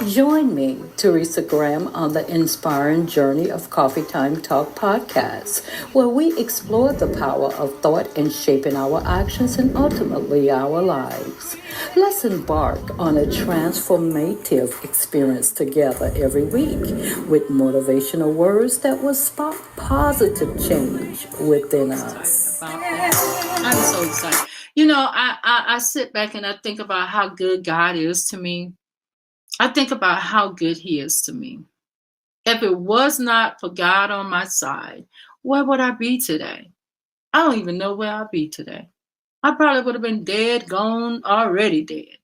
Join me, Teresa Graham, on the inspiring journey of Coffee Time Talk podcast, where we explore the power of thought in shaping our actions and ultimately our lives. Let's embark on a transformative experience together every week with motivational words that will spark positive change within us. I'm so excited. I sit back and I think about how good God is to me. I think about how good He is to me. If it was not for God on my side, where would I be today? I don't even know where I'd be today. I probably would have been dead, gone, already dead.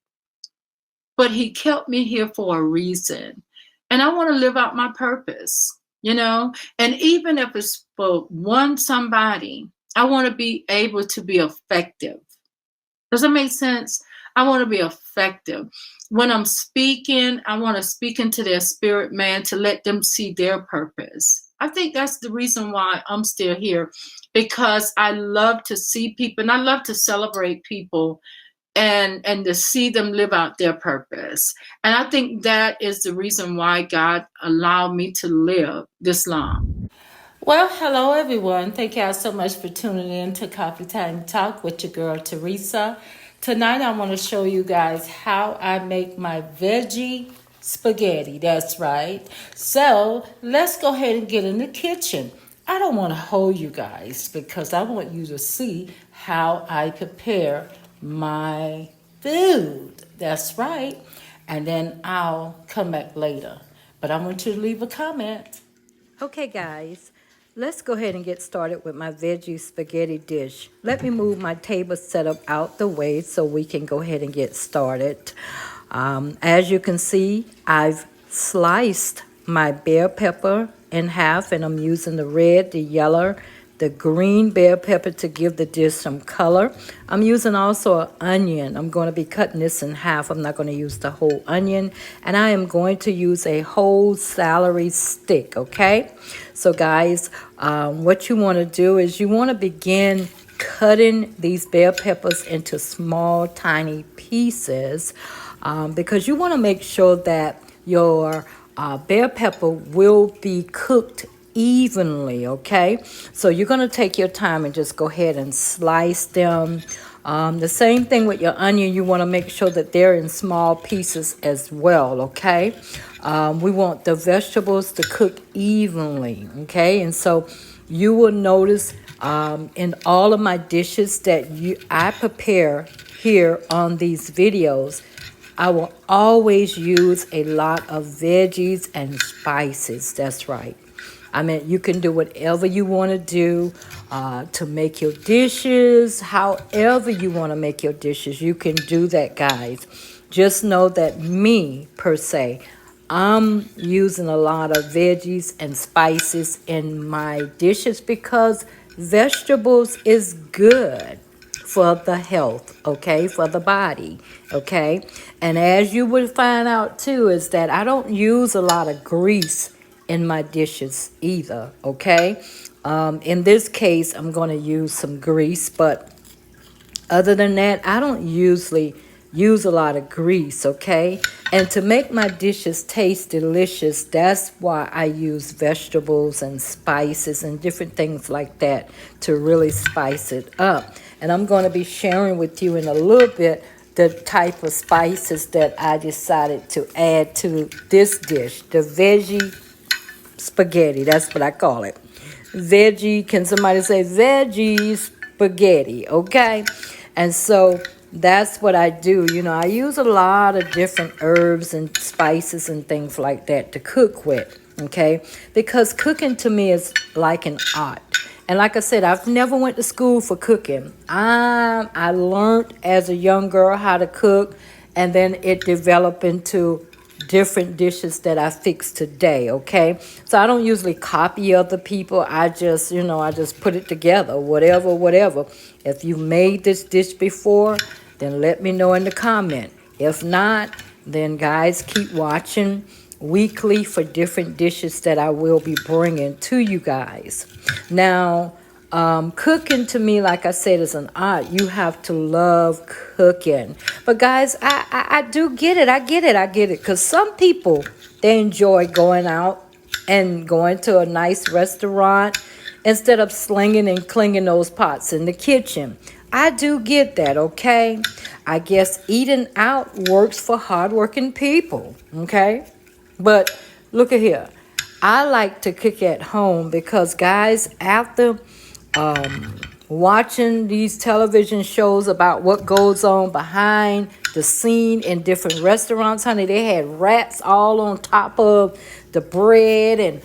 But He kept me here for a reason. And I want to live out my purpose, And even if it's for one somebody, I want to be able to be effective. Does that make sense? I want to be effective. When I'm speaking, I want to speak into their spirit, man, to let them see their purpose. I think that's the reason why I'm still here, because I love to see people and I love to celebrate people and to see them live out their purpose. And I think that is the reason why God allowed me to live this long. Well, hello everyone. Thank y'all so much for tuning in to Coffee Time Talk with your girl Teresa. Tonight I want to show you guys how I make my veggie spaghetti. That's right. So let's go ahead and get in the kitchen. I don't want to hold you guys because I want you to see how I prepare my food. That's right. And then I'll come back later. But I want you to leave a comment. Okay, guys, let's go ahead and get started with my veggie spaghetti dish. Let me move my table setup out the way so we can go ahead and get started. As you can see, I've sliced my bell pepper in half, and I'm using the red, the yellow, the green bell pepper to give the dish some color. I'm using also an onion. I'm going to be cutting this in half. I'm not going to use the whole onion. And I am going to use a whole celery stick, okay? So guys, what you want to do is you want to begin cutting these bell peppers into small, tiny pieces because you want to make sure that your bell pepper will be cooked evenly, okay? So you're going to take your time and just go ahead and slice them. The same thing with your onion. You want to make sure that they're in small pieces as well, okay? We want the vegetables to cook evenly, okay? And so you will notice in all of my dishes that I prepare here on these videos, I will always use a lot of veggies and spices. That's right. I mean, you can do whatever you want to do to make your dishes, however you want to make your dishes. You can do that, guys. Just know that me, per se, I'm using a lot of veggies and spices in my dishes because vegetables is good for the health, okay, for the body, okay? And as you would find out too, is that I don't use a lot of grease in my dishes either, okay? In this case, I'm going to use some grease, but other than that, I don't usually use a lot of grease, okay? And to make my dishes taste delicious, that's why I use vegetables and spices and different things like that to really spice it up. And I'm going to be sharing with you in a little bit the type of spices that I decided to add to this dish, the veggie spaghetti. That's what I call it. Veggie, can somebody say veggie spaghetti? Okay. And so that's what I do. I use a lot of different herbs and spices and things like that to cook with. Okay. Because cooking to me is like an art. And like I said, I've never went to school for cooking. I learned as a young girl how to cook, and then it developed into different dishes that I fix today, okay? So I don't usually copy other people. I just put it together, whatever. If you made this dish before, then let me know in the comment. If not, then guys, keep watching weekly for different dishes that I will be bringing to you guys. Now, Cooking to me, like I said, is an art. You have to love cooking. But guys, I do get it. I get it. Because some people, they enjoy going out and going to a nice restaurant instead of slinging and clinging those pots in the kitchen. I do get that, okay? I guess eating out works for hardworking people, okay? But look at here. I like to cook at home because, guys, after watching these television shows about what goes on behind the scene in different restaurants, honey, they had rats all on top of the bread, and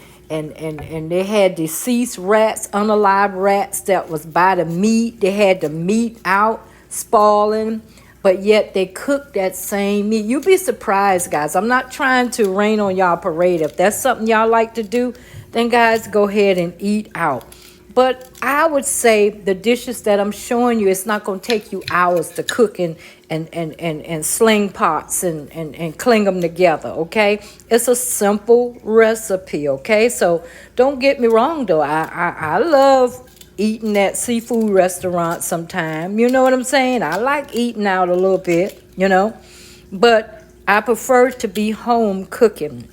they had deceased rats, unalive rats that was by the meat. They had the meat out, spoiling, but yet they cook that same meat. You'll be surprised, guys. I'm not trying to rain on y'all parade. If that's something y'all like to do, then guys, go ahead and eat out. But I would say the dishes that I'm showing you, it's not going to take you hours to cook and sling pots and cling them together, okay? It's a simple recipe, okay? So don't get me wrong, though. I love eating at seafood restaurants sometime. You know what I'm saying? I like eating out a little bit, you know. But I prefer to be home cooking.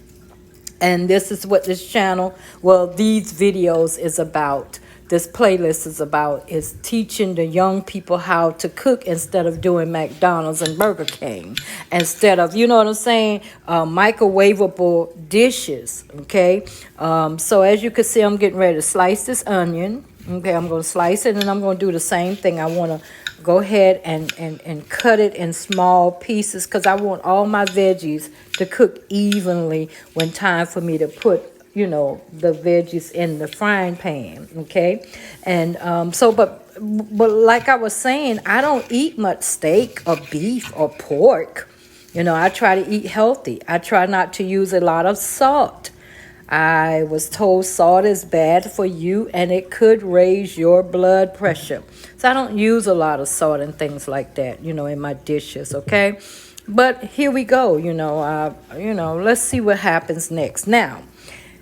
And this is what this channel, well, these videos is about. This playlist is about, is teaching the young people how to cook instead of doing McDonald's and Burger King. Instead of, you know what I'm saying, microwavable dishes, okay? So as you can see, I'm getting ready to slice this onion. Okay, I'm going to slice it, and I'm going to do the same thing. I want to go ahead and cut it in small pieces because I want all my veggies to cook evenly when time for me to put, you know, the veggies in the frying pan, okay? And but like I was saying, I don't eat much steak or beef or pork. You know, I try to eat healthy. I try not to use a lot of salt. I was told salt is bad for you and it could raise your blood pressure. So I don't use a lot of salt and things like that, you know, in my dishes, okay? But here we go, you know, let's see what happens next. Now,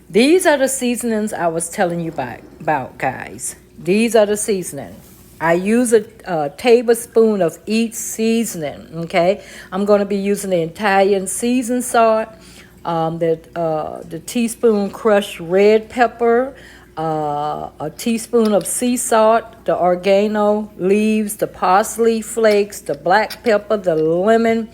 these are the seasonings I was telling you about, guys. These are the seasoning. I use a tablespoon of each seasoning, okay? I'm going to be using the Italian seasoned salt, the teaspoon crushed red pepper, a teaspoon of sea salt, the orgeno leaves, the parsley flakes, the black pepper, the lemon,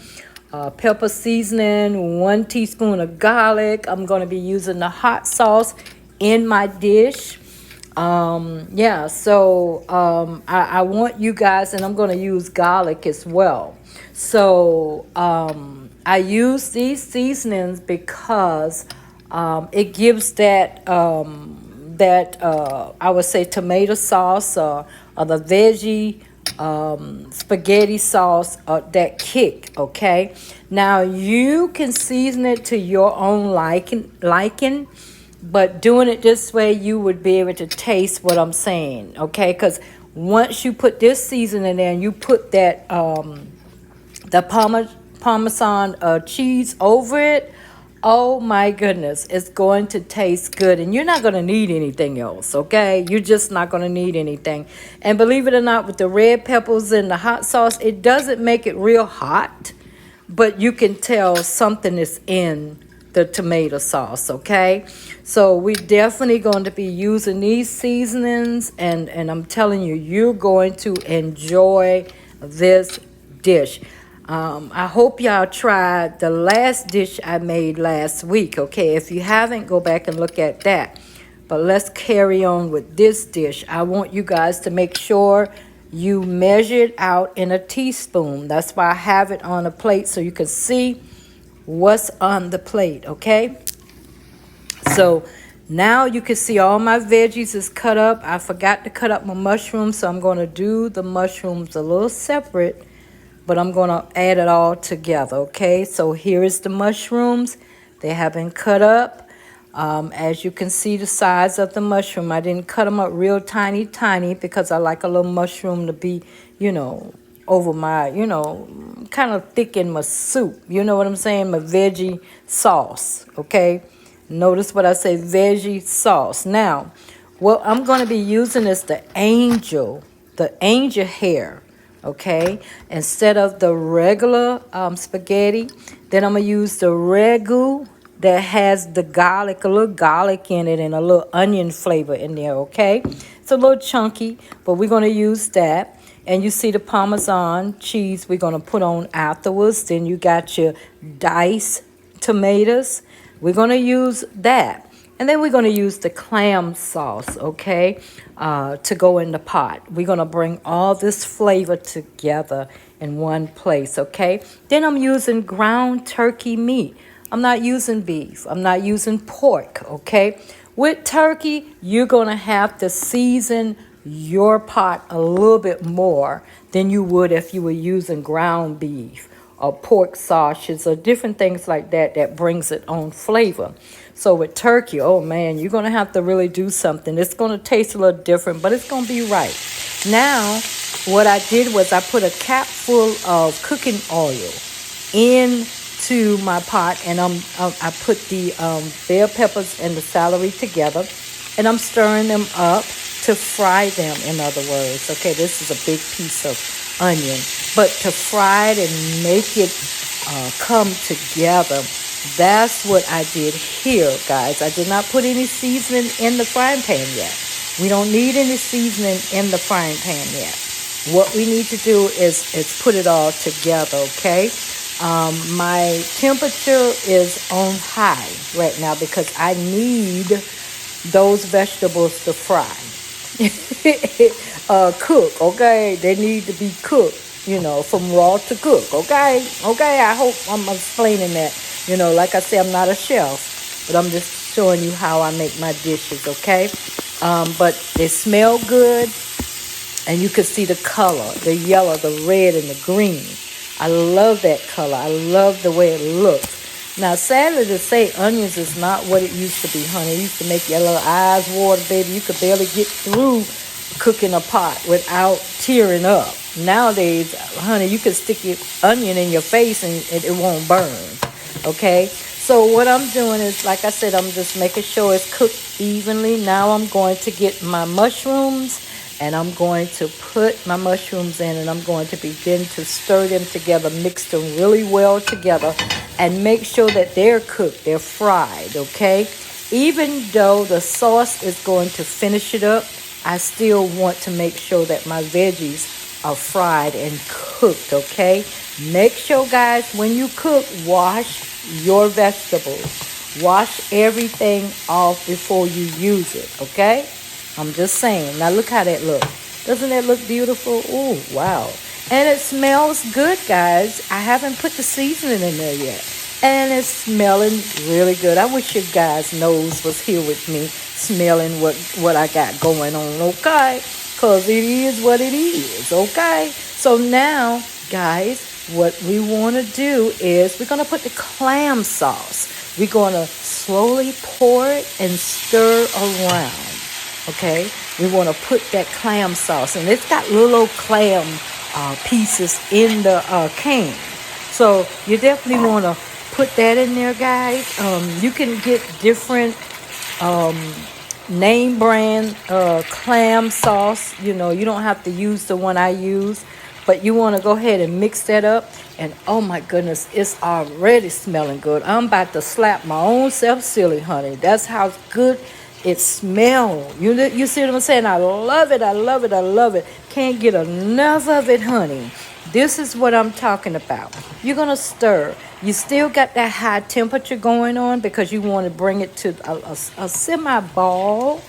pepper seasoning, 1 teaspoon of garlic. I'm going to be using the hot sauce in my dish. I want you guys, and I'm going to use garlic as well. So I use these seasonings because it gives that I would say tomato sauce or the veggie spaghetti sauce, that kick, okay? Now you can season it to your own liking, but doing it this way, you would be able to taste what I'm saying, okay? Because once you put this seasoning in, you put that the parmesan cheese over it. Oh my goodness, it's going to taste good, and you're not going to need anything else, okay? You're just not going to need anything. And believe it or not, with the red peppers and the hot sauce, it doesn't make it real hot, but you can tell something is in the tomato sauce, okay? So we're definitely going to be using these seasonings, and I'm telling you, you're going to enjoy this dish. I hope y'all tried the last dish I made last week, okay? If you haven't, go back and look at that. But let's carry on with this dish. I want you guys to make sure you measure it out in a teaspoon. That's why I have it on a plate so you can see what's on the plate, okay? So now you can see all my veggies is cut up. I forgot to cut up my mushrooms, so I'm going to do the mushrooms a little separate, but I'm going to add it all together, okay? So here is the mushrooms. They have been cut up. As you can see the size of the mushroom, I didn't cut them up real tiny because I like a little mushroom to be, you know, over my, you know, kind of thick in my soup. You know what I'm saying? My veggie sauce, okay? Notice what I say, veggie sauce. Now, What I'm going to be using is the angel hair, okay? Instead of the regular spaghetti, then I'm going to use the ragu that has the garlic, a little garlic in it and a little onion flavor in there, okay? It's a little chunky, but we're going to use that. And you see the parmesan cheese we're going to put on afterwards. Then you got your diced tomatoes. We're going to use that. And then we're going to use the clam sauce, okay, to go in the pot. We're going to bring all this flavor together in one place, okay? Then I'm using ground turkey meat. I'm not using beef. I'm not using pork, okay? With turkey, you're going to have to season your pot a little bit more than you would if you were using ground beef or pork sausages or different things like that that brings it on flavor. So with turkey, oh man, you're going to have to really do something. It's going to taste a little different, but it's going to be right. Now, what I did was I put a cap full of cooking oil into my pot, and I put the bell peppers and the celery together, and I'm stirring them up to fry them, in other words. Okay, this is a big piece of onion. But to fry it and make it come together, that's what I did here, guys. I did not put any seasoning in the frying pan yet. We don't need any seasoning in the frying pan yet. What we need to do is put it all together, okay? My temperature is on high right now because I need those vegetables to fry. Cook, okay? They need to be cooked, from raw to cook, okay? Okay, I hope I'm explaining that. Like I say, I'm not a chef, but I'm just showing you how I make my dishes, okay? But they smell good, and you can see the color, the yellow, the red, and the green. I love that color. I love the way it looks. Now, sadly to say, onions is not what it used to be, honey. It used to make your little eyes water, baby. You could barely get through cooking a pot without tearing up. Nowadays, honey, you can stick your onion in your face and it won't burn, okay? So what I'm doing is, like I said, I'm just making sure it's cooked evenly. Now I'm going to get my mushrooms, and I'm going to put my mushrooms in, and I'm going to begin to stir them together, mix them really well together, and make sure that they're cooked, they're fried, okay? Even though the sauce is going to finish it up, I still want to make sure that my veggies are fried and cooked, okay? Make sure, guys, when you cook, wash your vegetables. Wash everything off before you use it, okay? I'm just saying. Now look how that looks. Doesn't that look beautiful? Oh, wow. And it smells good, guys. I haven't put the seasoning in there yet. And it's smelling really good. I wish your guys' nose was here with me smelling what I got going on, okay? Because it is what it is, okay? So now, guys, what we want to do is we're going to put the clam sauce. We're going to slowly pour it and stir around. Okay, we want to put that clam sauce, and it's got little clam pieces in the can. So you definitely want to put that in there, guys. You can get different name brand clam sauce. You don't have to use the one I use, but you want to go ahead and mix that up. And oh my goodness, it's already smelling good. I'm about to slap my own self silly, honey. That's how good it smells. You see what I'm saying? I love it. I love it. I love it. Can't get enough of it, honey. This is what I'm talking about. You're going to stir. You still got that high temperature going on because you want to bring it to a semi-ball,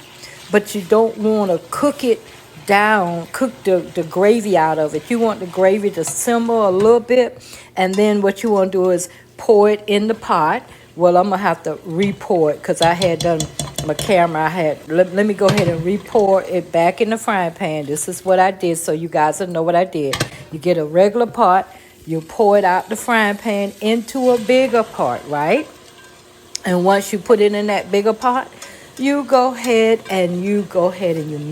but you don't want to cook it down, cook the gravy out of it. You want the gravy to simmer a little bit, and then what you want to do is pour it in the pot. Well, I'm going to have to re-pour it because I had done my camera. Let me go ahead and re-pour it back in the frying pan. This is what I did so you guys will know what I did. You get a regular pot, you pour it out the frying pan into a bigger pot, right? And once you put it in that bigger pot, you go ahead and you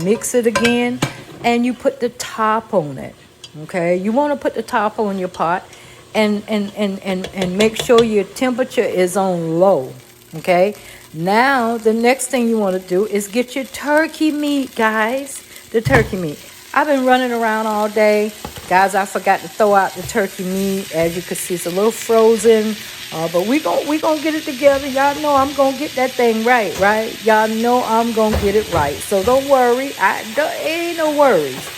mix it again, and you put the top on it. Okay? You want to put the top on your pot. And make sure your temperature is on low, Okay, now the next thing you want to do is get your turkey meat, guys. The turkey meat. I've been running around all day. Guys, I forgot to throw out the turkey meat. As you can see, it's a little frozen. But we gonna get it together. Y'all know I'm gonna get that thing right? Y'all know I'm gonna get it right. So don't worry. Ain't no worries.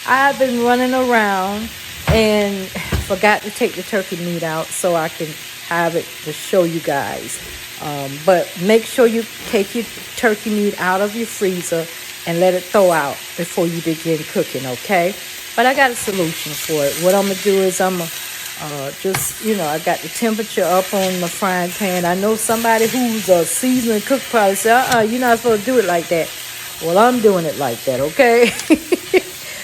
I've been running around and forgot to take the turkey meat out so I can have it to show you guys. But make sure you take your turkey meat out of your freezer and let it thaw out before you begin cooking, okay? But I got a solution for it. What I'm going to do is I'm going to I got the temperature up on the frying pan. I know somebody who's a seasoned cook probably say, you're not supposed to do it like that. Well, I'm doing it like that, okay?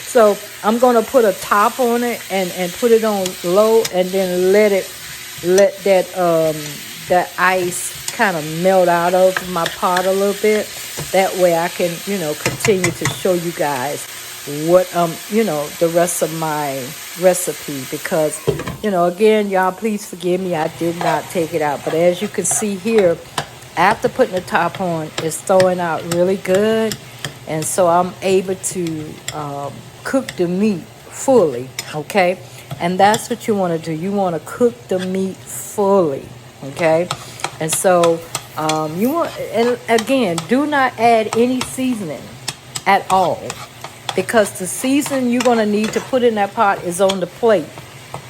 So I'm going to put a top on it and put it on low and then let that ice kind of melt out of my pot a little bit. That way I can, continue to show you guys what, the rest of my recipe. Because, again, y'all, please forgive me. I did not take it out. But as you can see here, after putting the top on, it's throwing out really good. And so I'm able to cook the meat fully, okay? And that's what you want to do. You want to cook the meat fully, okay? And so and again, do not add any seasoning at all, because the seasoning you're going to need to put in that pot is on the plate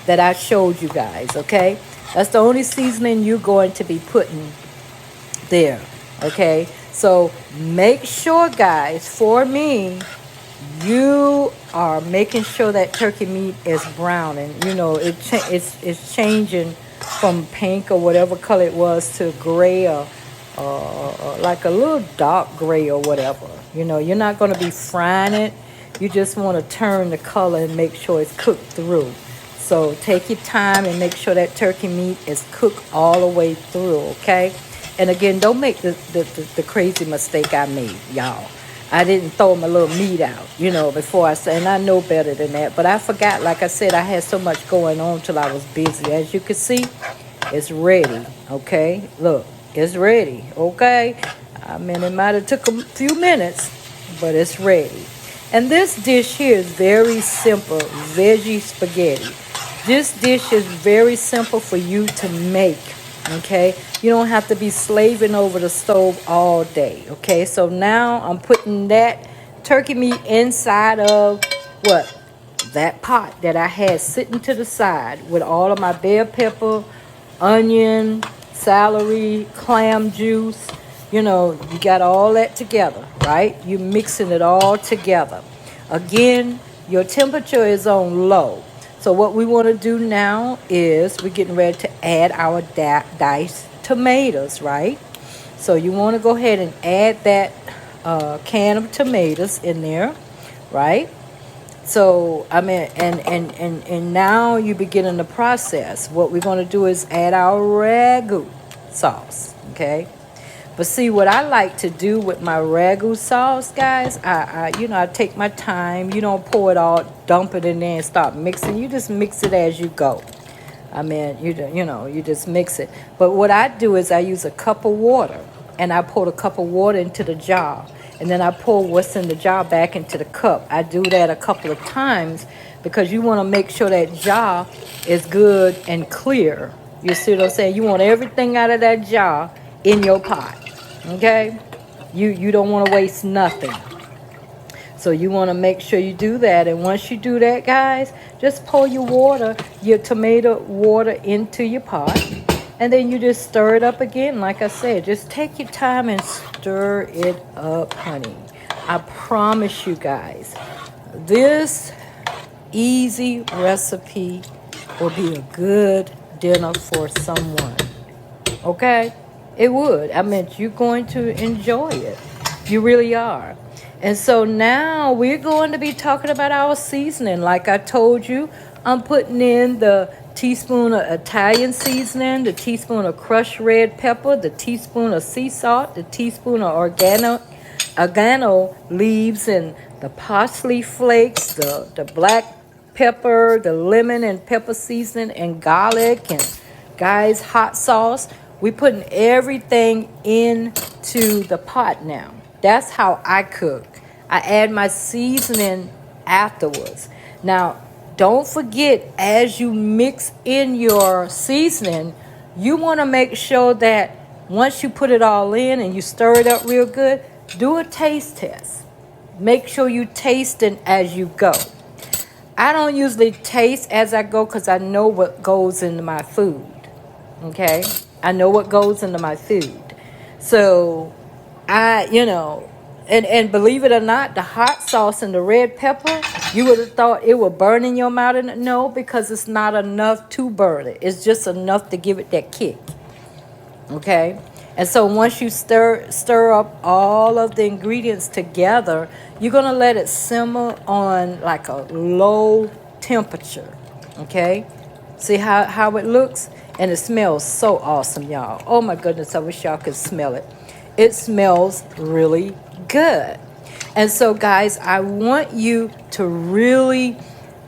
that I showed you guys, okay? That's the only seasoning you're going to be putting there, okay? So make sure, guys, for me, you are making sure that turkey meat is brown, and it's changing from pink or whatever color it was to gray or like a little dark gray or whatever. You're not going to be frying it. You just want to turn the color and make sure it's cooked through. So take your time and make sure that turkey meat is cooked all the way through, okay? And again, don't make the crazy mistake I made, y'all. I didn't throw my little meat out, before I said, and I know better than that. But I forgot, like I said, I had so much going on till I was busy. As you can see, it's ready, okay? Look, it's ready, okay? I mean, it might have took a few minutes, but it's ready. And this dish here is very simple, veggie spaghetti. This dish is very simple for you to make, okay? You don't have to be slaving over the stove all day, okay? So now I'm putting that turkey meat inside of that pot that I had sitting to the side with all of my bell pepper, onion, celery, clam juice. You got all that together, right? You're mixing it all together. Again, your temperature is on low. So what we want to do now is we're getting ready to add our diced tomatoes, right? So you want to go ahead and add that can of tomatoes in there, right? So and now you're beginning the process. What we're going to do is add our ragu sauce, okay? But see, what I like to do with my ragu sauce, guys, I take my time. You don't pour it all, dump it in there and start mixing. You just mix it as you go. You just mix it. But what I do is I use a cup of water, and I pour a cup of water into the jar. And then I pour what's in the jar back into the cup. I do that a couple of times because you want to make sure that jar is good and clear. You see what I'm saying? You want everything out of that jar in your pot. Okay? You don't want to waste nothing. So you want to make sure you do that. And once you do that, guys, just pour your tomato water into your pot. And then you just stir it up again. Like I said, just take your time and stir it up, honey. I promise you guys, this easy recipe will be a good dinner for someone. Okay? It would. I mean, you're going to enjoy it. You really are. And so now we're going to be talking about our seasoning. Like I told you, I'm putting in the teaspoon of Italian seasoning, the teaspoon of crushed red pepper, the teaspoon of sea salt, the teaspoon of orgeno leaves, and the parsley flakes, the black pepper, the lemon and pepper seasoning, and garlic, and guys, hot sauce. We putting everything into the pot now. That's how I cook. I add my seasoning afterwards. Now, don't forget, as you mix in your seasoning, you want to make sure that once you put it all in and you stir it up real good, do a taste test. Make sure you tasting as you go. I don't usually taste as I go because I know what goes into my food. Okay? I know what goes into my food. So, and believe it or not, the hot sauce and the red pepper, you would have thought it would burn in your mouth. And no, because it's not enough to burn it. It's just enough to give it that kick. Okay? And so once you stir up all of the ingredients together, you're going to let it simmer on like a low temperature. Okay? See how it looks? And it smells so awesome, y'all. Oh my goodness, I wish y'all could smell it. It smells really good. And so, guys, I want you to really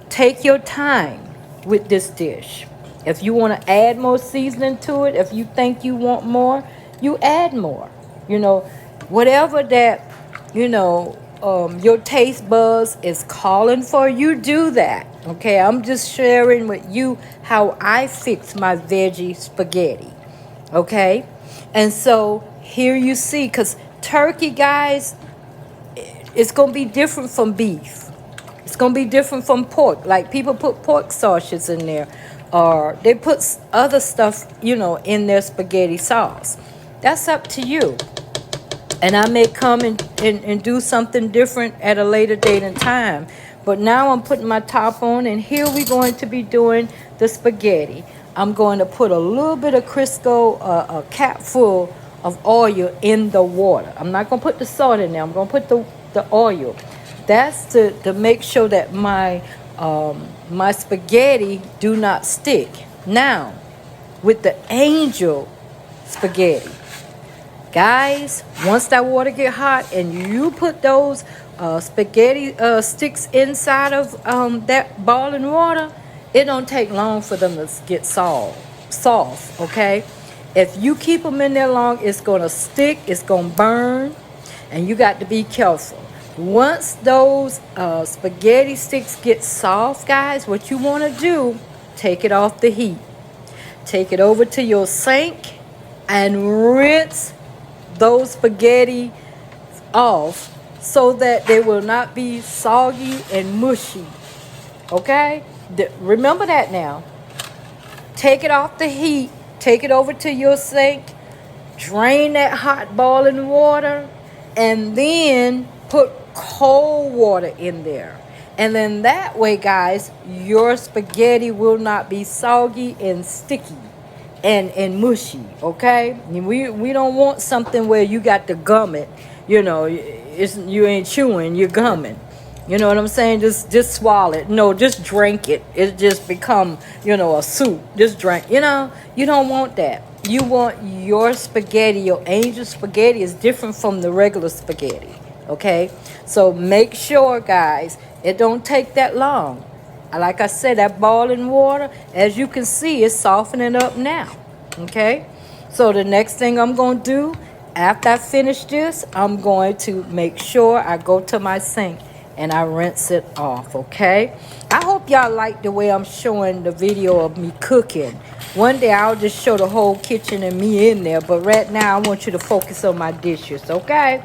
take your time with this dish. If you want to add more seasoning to it, if you think you want more, you add more. Whatever that, your taste buds is calling for, you do that. Okay, I'm just sharing with you how I fix my veggie spaghetti. Okay, and so here you see, because turkey, guys, it's going to be different from beef. It's going to be different from pork. Like people put pork sausages in there, or they put other stuff, in their spaghetti sauce. That's up to you. And I may come and do something different at a later date and time. But now I'm putting my top on, and here we're going to be doing the spaghetti. I'm going to put a little bit of Crisco, a cap full of oil in the water. I'm not going to put the salt in there. I'm going to put the oil. That's to make sure that my spaghetti do not stick. Now, with the angel spaghetti, guys, once that water get hot and you put those spaghetti sticks inside of that boiling water, it don't take long for them to get soft, okay? If you keep them in there long, it's going to stick, it's going to burn, and you got to be careful. Once those spaghetti sticks get soft, guys, what you want to do, take it off the heat. Take it over to your sink and rinse those spaghetti off so that they will not be soggy and mushy. Okay? Remember that now. Take it off the heat. Take it over to your sink. Drain that hot boiling water. And then put cold water in there. And then that way, guys, your spaghetti will not be soggy and sticky and mushy, okay? We don't want something where you got to gum it. You ain't chewing, you're gumming. You know what I'm saying? Just swallow it. No, just drink it. It just become, a soup. Just drink. You don't want that. You want your spaghetti, your angel spaghetti is different from the regular spaghetti. Okay? So make sure, guys, it don't take that long. Like I said, that boiling water, as you can see, is softening up now. Okay? So the next thing I'm going to do, after I finish this, I'm going to make sure I go to my sink and I rinse it off, okay? I hope y'all like the way I'm showing the video of me cooking. One day I'll just show the whole kitchen and me in there, but right now I want you to focus on my dishes, okay?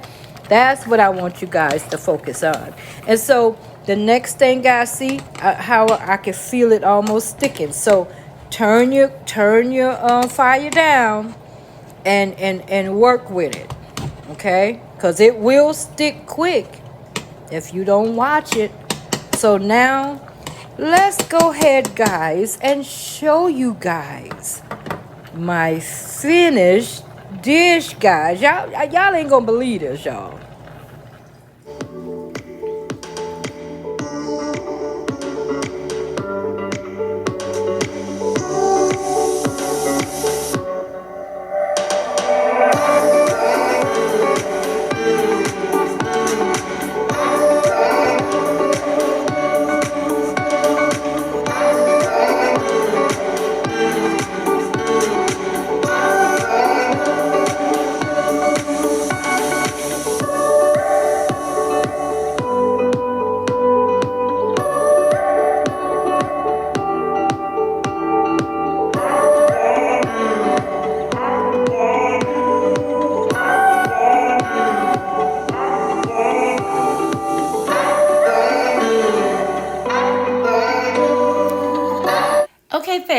That's what I want you guys to focus on. And so the next thing, guys, see how I can feel it almost sticking. So turn your fire down and work with it, okay? Because it will stick quick if you don't watch it. So now let's go ahead, guys, and show you guys my finished dish, guys. Y'all ain't gonna believe this, y'all.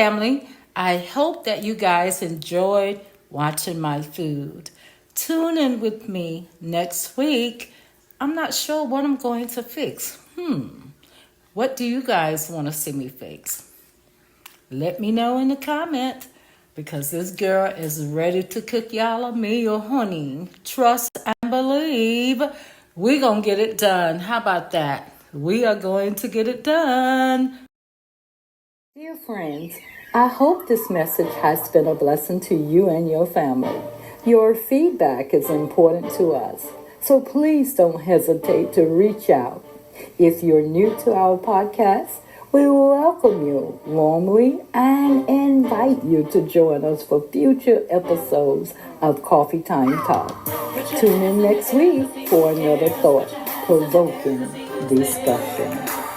family, I hope that you guys enjoyed watching my food. Tune in with me next week. I'm not sure what I'm going to fix. What do you guys want to see me fix? Let me know in the comment, because this girl is ready to cook y'all a meal, honey. Trust and believe. We're going to get it done. How about that? We are going to get it done. Dear friends, I hope this message has been a blessing to you and your family. Your feedback is important to us, so please don't hesitate to reach out. If you're new to our podcast, we welcome you warmly and invite you to join us for future episodes of Coffee Time Talk. Tune in next week for another thought-provoking discussion.